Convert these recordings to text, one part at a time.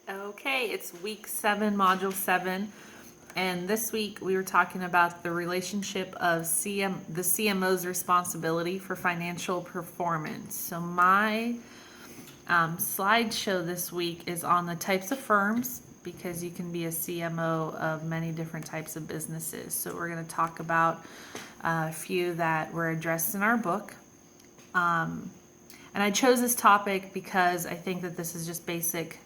Okay, it's week 7, module 7, and this week we were talking about the relationship of the CMO's responsibility for financial performance. So my slideshow this week is on the types of firms because you can be a CMO of many different types of businesses. So we're going to talk about a few that were addressed in our book. And I chose this topic because I think that this is just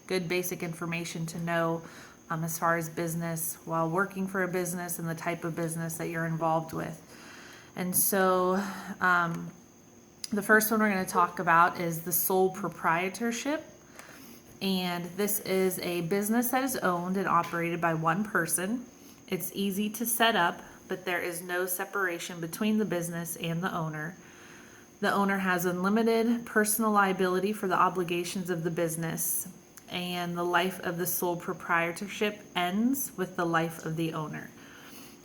good basic information to know as far as business while working for a business and the type of business that you're involved with. And so the first one we're going to talk about is the sole proprietorship. And this is a business that is owned and operated by one person. It's easy to set up, but there is no separation between the business and the owner. The owner has unlimited personal liability for the obligations of the business, and the life of the sole proprietorship ends with the life of the owner.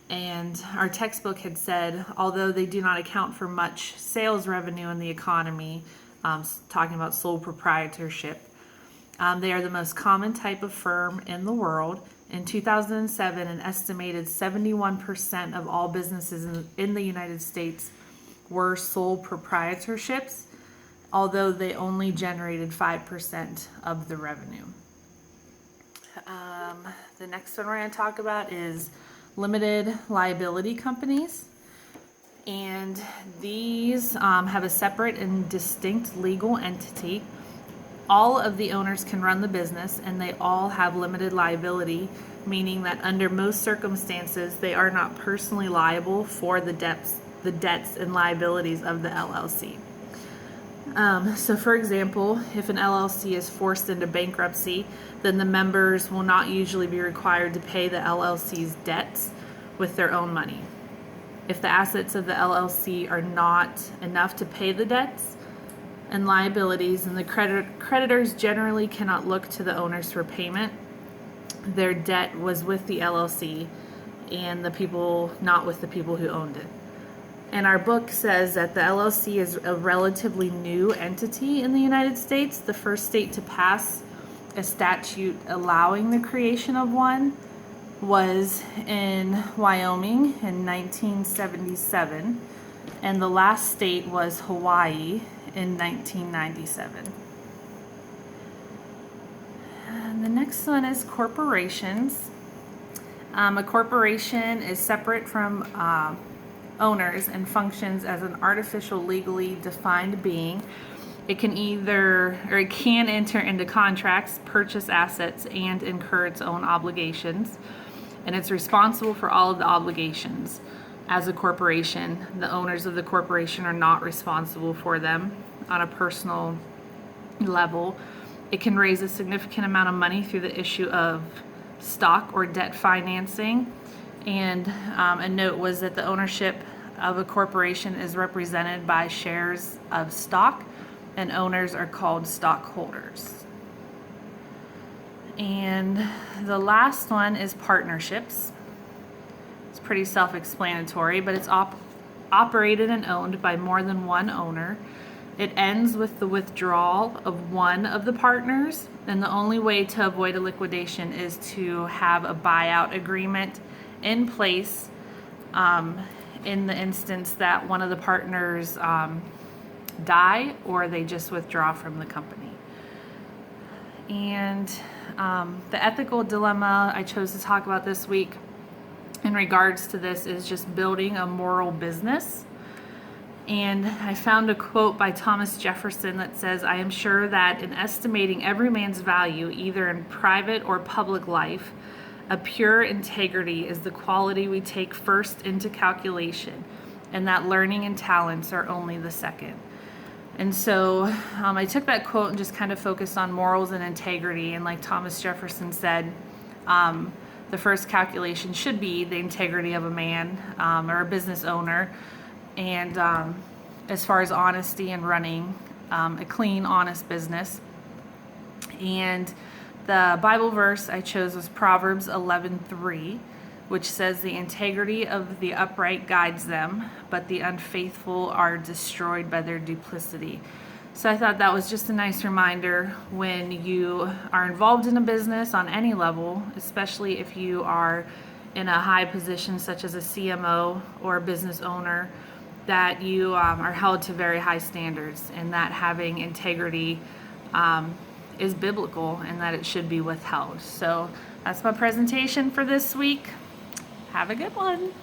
And our textbook had said, although they do not account for much sales revenue in the economy, talking about sole proprietorship, they are the most common type of firm in the world. In 2007, an estimated 71% of all businesses in the United States were sole proprietorships, although they only generated 5% of the revenue. The next one we're going to talk about is limited liability companies. And these have a separate and distinct legal entity. All of the owners can run the business, and they all have limited liability, meaning that under most circumstances, they are not personally liable for the debts and liabilities of the LLC. So for example, if an LLC is forced into bankruptcy, then the members will not usually be required to pay the LLC's debts with their own money. If the assets of the LLC are not enough to pay the debts and liabilities, and the creditors generally cannot look to the owners for payment, their debt was with the LLC and not with the people who owned it. And our book says that the LLC is a relatively new entity in the United States. The first state to pass a statute allowing the creation of one was in Wyoming in 1977, and the last state was Hawaii in 1997. And the next one is corporations. A corporation is separate from owners and functions as an artificial legally defined being. It can enter into contracts, purchase assets, and incur its own obligations. And it's responsible for all of the obligations. As a corporation, the owners of the corporation are not responsible for them on a personal level. It can raise a significant amount of money through the issue of stock or debt financing. And a note was that the ownership of a corporation is represented by shares of stock, and owners are called stockholders. And the last one is partnerships. It's pretty self-explanatory, but it's operated and owned by more than one owner. It ends with the withdrawal of one of the partners, and the only way to avoid a liquidation is to have a buyout agreement in place in the instance that one of the partners die or they just withdraw from the company. And the ethical dilemma I chose to talk about this week in regards to this is just building a moral business. And I found a quote by Thomas Jefferson that says, "I am sure that in estimating every man's value, either in private or public life, a pure integrity is the quality we take first into calculation, and that learning and talents are only the second." And so I took that quote and just kind of focused on morals and integrity. And like Thomas Jefferson said, the first calculation should be the integrity of a man or a business owner. And as far as honesty and running a clean, honest business. And the Bible verse I chose was Proverbs 11:3, which says, "The integrity of the upright guides them, but the unfaithful are destroyed by their duplicity." So I thought that was just a nice reminder when you are involved in a business on any level, especially if you are in a high position such as a CMO or a business owner, that you are held to very high standards, and that having integrity is biblical and that it should be withheld. So that's my presentation for this week. Have a good one.